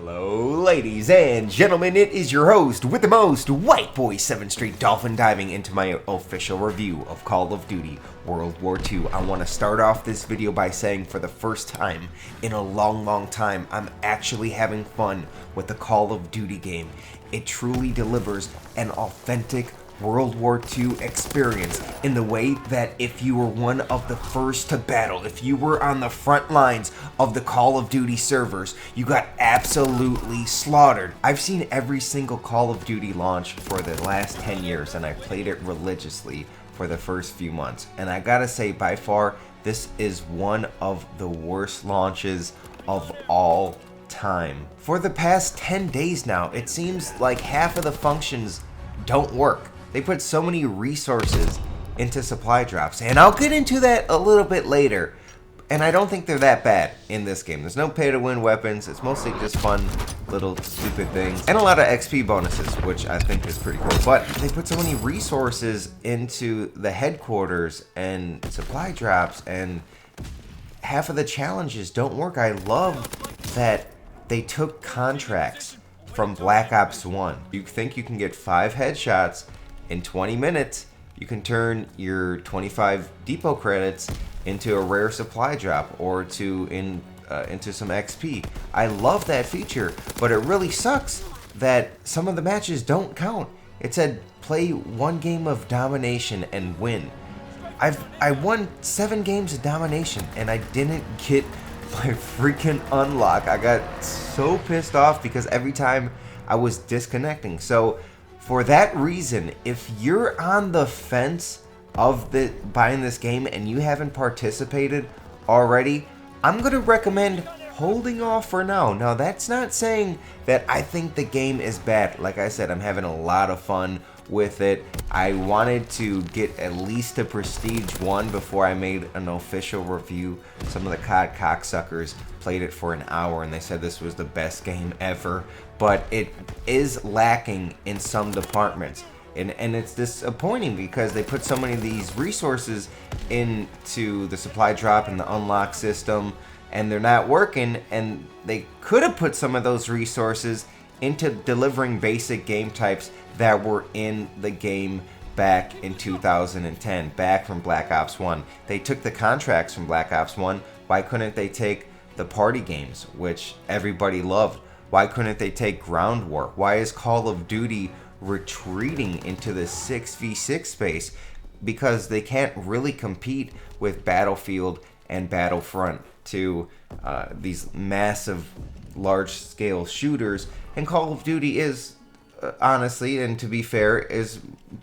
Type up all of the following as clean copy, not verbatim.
Hello, ladies and gentlemen, it is your host with the most, White Boy 7th Street Dolphin, diving into my official review of Call of Duty World War II. I want to start off this video by saying for the first time in a long time, I'm actually having fun with the Call of Duty game. It truly delivers an authentic World War II experience in the way that if you were one of the first to battle, if you were on the front lines of the Call of Duty servers, you got absolutely slaughtered. I've seen every single Call of Duty launch for the last 10 years and I played it religiously for the first few months. And I gotta say, by far, this is one of the worst launches of all time. For the past 10 days now, it seems like half of the functions don't work. They put so many resources into supply drops, and I'll get into that a little bit later. And I don't think they're that bad in this game. There's no pay-to-win weapons. It's mostly just fun little stupid things. And a lot of XP bonuses, which I think is pretty cool. But they put so many resources into the headquarters and supply drops, and half of the challenges don't work. I love that they took contracts from Black Ops 1. You think you can get 5 headshots in 20 minutes, you can turn your 25 depot credits into a rare supply drop or into some XP. I love that feature, but it really sucks that some of the matches don't count. It said play 1 game of domination and win. I won 7 games of domination and I didn't get my freaking unlock. I got so pissed off because every time I was disconnecting. So for that reason, if you're on the fence of buying this game and you haven't participated already, I'm going to recommend holding off for now. Now, that's not saying that I think the game is bad. Like I said, I'm having a lot of fun with it. I wanted to get at least a Prestige 1 before I made an official review. Some of the COD cocksuckers played it for an hour and they said this was the best game ever, but it is lacking in some departments. And it's disappointing because they put so many of these resources into the supply drop and the unlock system, and they're not working, and they could have put some of those resources into delivering basic game types that were in the game back in 2010, back from Black Ops 1. They took the contracts from Black Ops 1. Why couldn't they take the party games, which everybody loved? Why couldn't they take Ground War? Why is Call of Duty retreating into the 6v6 space? Because they can't really compete with Battlefield and Battlefront, to these massive large-scale shooters. And Call of Duty is, honestly, and to be fair, is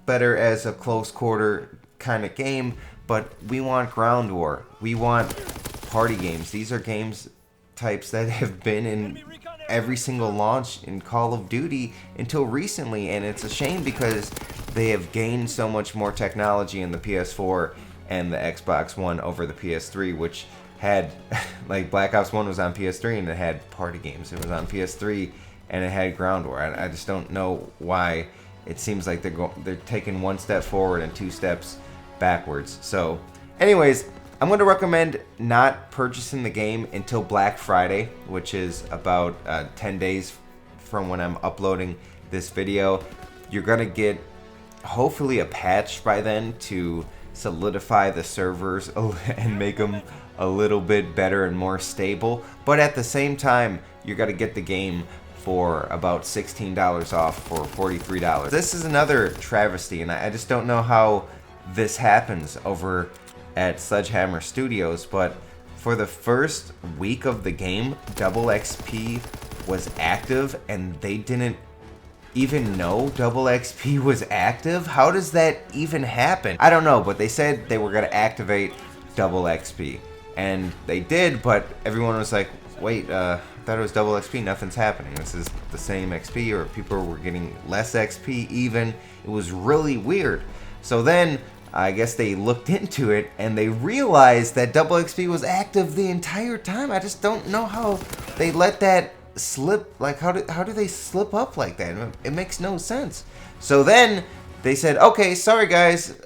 better as a close quarter kind of game, but we want Ground War. We want party games. These are games types that have been in every single launch in Call of Duty until recently, and it's a shame because they have gained so much more technology in the PS4 and the Xbox One over the PS3, which had, like, Black Ops 1 was on PS3 and it had party games. It was on PS3 and it had Ground War. I just don't know why it seems like they're taking 1 step forward and 2 steps backwards. So anyways, I'm going to recommend not purchasing the game until Black Friday, which is about 10 days from when I'm uploading this video. You're going to get hopefully a patch by then to solidify the servers and make them a little bit better and more stable. But at the same time, you're going to get the game for about $16 off for $43. This is another travesty, and I just don't know how this happens over at Sledgehammer Studios, but for the first week of the game, Double XP was active and they didn't even know Double XP was active? How does that even happen? I don't know, but they said they were going to activate Double XP, and they did, but everyone was like, wait, I thought it was Double XP, nothing's happening. This is the same XP, or people were getting less XP even. It was really weird. So then I guess they looked into it and they realized that Double XP was active the entire time. I just don't know how they let that slip. Like, how do they slip up like that? It makes no sense. So then they said, okay, sorry guys,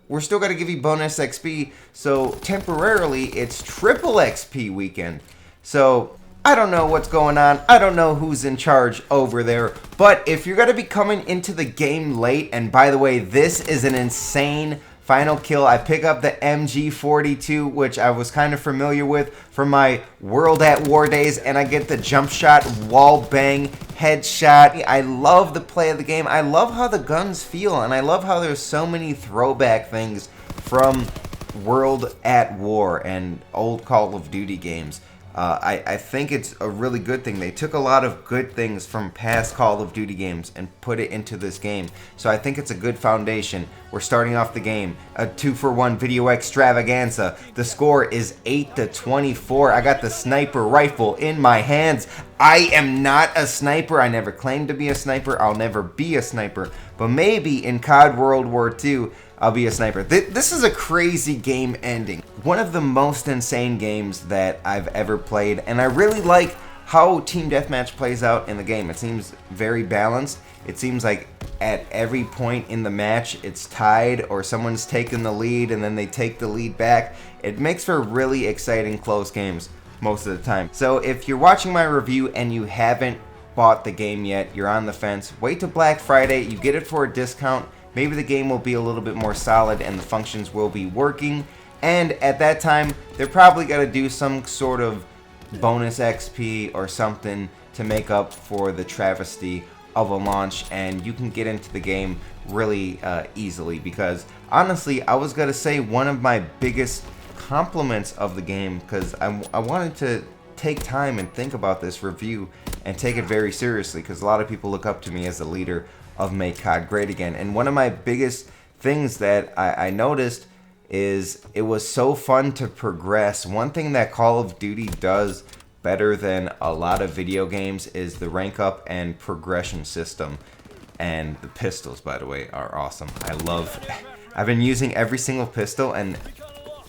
we're still going to give you bonus XP. So temporarily, it's triple XP weekend. So I don't know what's going on. I don't know who's in charge over there. But if you're going to be coming into the game late, and by the way, this is an insane final kill. I pick up the MG42, which I was kind of familiar with from my World at War days, and I get the jump shot, wall bang, headshot. I love the play of the game. I love how the guns feel, and I love how there's so many throwback things from World at War and old Call of Duty games. I think it's a really good thing. They took a lot of good things from past Call of Duty games and put it into this game. So I think it's a good foundation. We're starting off the game, a 2-for-1 video extravaganza. The score is 8-24. I got the sniper rifle in my hands. I am not a sniper. I never claimed to be a sniper. I'll never be a sniper. But maybe in COD World War II, I'll be a sniper. This is a crazy game ending. One of the most insane games that I've ever played, and I really like how Team Deathmatch plays out in the game. It seems very balanced. It seems like at every point in the match it's tied or someone's taken the lead and then they take the lead back. It makes for really exciting close games most of the time. So if you're watching my review and you haven't bought the game yet, you're on the fence, wait till Black Friday. You get it for a discount. Maybe the game will be a little bit more solid and the functions will be working. And at that time, they're probably going to do some sort of bonus XP or something to make up for the travesty of a launch. And you can get into the game really easily. Because honestly, I was going to say one of my biggest compliments of the game, because I wanted to take time and think about this review and take it very seriously. Because a lot of people look up to me as a leader of Make COD Great Again. And one of my biggest things that I noticed is it was so fun to progress. One thing that Call of Duty does better than a lot of video games is the rank up and progression system. And the pistols, by the way, are awesome. I've been using every single pistol, and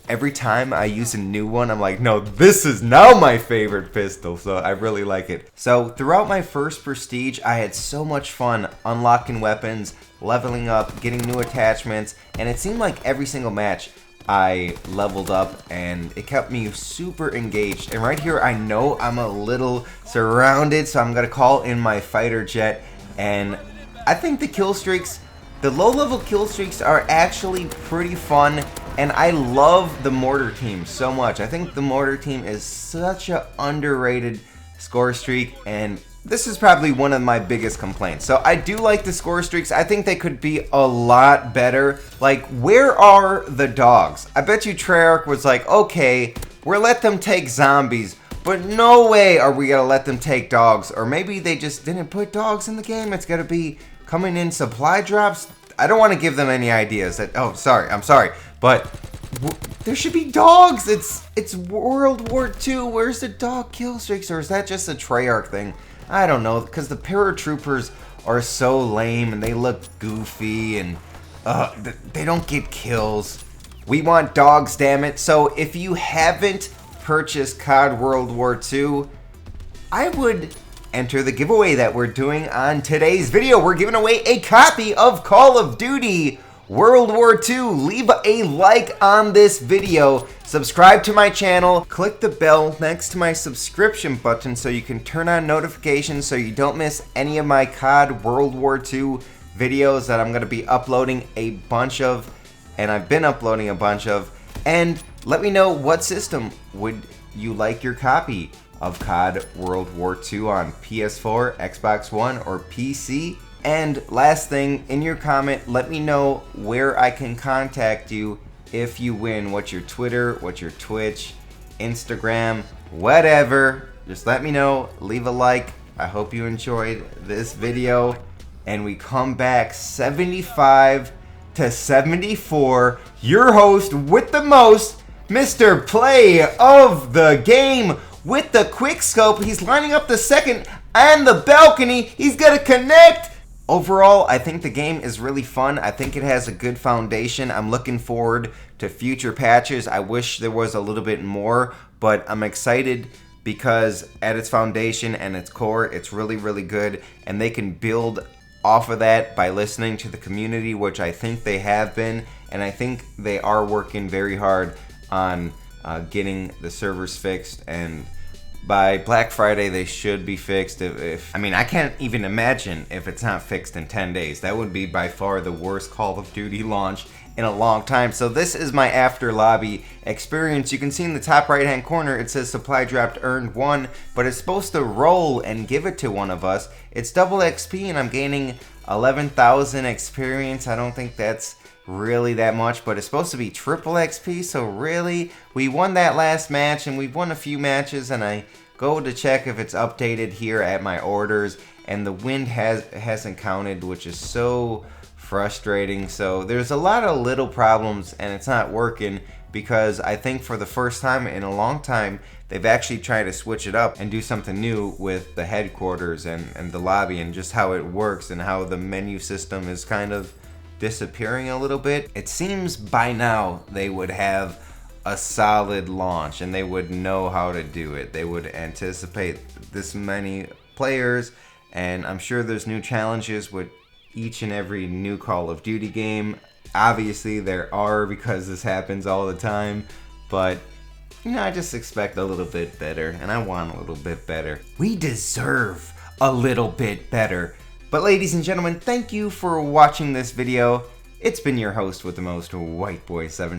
every time I use a new one, I'm like, no, this is now my favorite pistol. So I really like it. So throughout my first Prestige, I had so much fun unlocking weapons, leveling up, getting new attachments, and it seemed like every single match I leveled up, and it kept me super engaged. And right here, I know I'm a little surrounded, so I'm gonna call in my fighter jet. And I think the kill streaks, the low-level kill streaks, are actually pretty fun. And I love the mortar team so much. I think the mortar team is such an underrated score streak, and this is probably one of my biggest complaints. So I do like the score streaks. I think they could be a lot better. Like, where are the dogs? I bet you Treyarch was like, okay, we'll let them take zombies, but no way are we gonna let them take dogs. Or maybe they just didn't put dogs in the game. It's gonna be coming in supply drops. I don't want to give them any ideas that, oh, sorry, I'm sorry. But there should be dogs. It's World War II. Where's the dog kill streaks? Or is that just a Treyarch thing? I don't know, because the paratroopers are so lame and they look goofy and they don't get kills. We want dogs, damn it. So if you haven't purchased COD World War II, I would enter the giveaway that we're doing on today's video. We're giving away a copy of Call of Duty World War II. Leave a like on this video, subscribe to my channel, click the bell next to my subscription button so you can turn on notifications so you don't miss any of my COD World War II videos that I'm going to be uploading a bunch of, and I've been uploading a bunch of. And let me know, what system would you like your copy of COD World War II on? PS4, Xbox One, or PC? And last thing, in your comment, let me know where I can contact you if you win. What's your Twitter, what's your Twitch, Instagram, whatever. Just let me know, leave a like. I hope you enjoyed this video. And we come back 75-74. Your host with the most, Mr. Play of the Game, with the quick scope. He's lining up the second and the balcony. He's gonna connect. Overall, I think the game is really fun. I think it has a good foundation. I'm looking forward to future patches. I wish there was a little bit more, but I'm excited because at its foundation and its core, it's really, really good. And they can build off of that by listening to the community, which I think they have been. And I think they are working very hard on getting the servers fixed and By Black Friday, they should be fixed. I mean, I can't even imagine if it's not fixed in 10 days. That would be by far the worst Call of Duty launch in a long time. So this is my after lobby experience. You can see in the top right hand corner it says supply dropped earned 1, but it's supposed to roll and give it to one of us. It's double XP and I'm gaining 11,000 experience. I don't think that's really that much, but it's supposed to be triple XP. So really, we won that last match and we've won a few matches, and I go to check if it's updated here at my orders and the wind hasn't counted, which is so frustrating. So there's a lot of little problems and it's not working, because I think for the first time in a long time they've actually tried to switch it up and do something new with the headquarters and the lobby and just how it works and how the menu system is kind of disappearing a little bit. It seems by now they would have a solid launch and they would know how to do it. They would anticipate this many players, and I'm sure there's new challenges with each and every new Call of Duty game. Obviously there are, because this happens all the time, but you know, I just expect a little bit better, and I want a little bit better. We deserve a little bit better. But ladies and gentlemen, thank you for watching this video. It's been your host with the most, White Boy 7.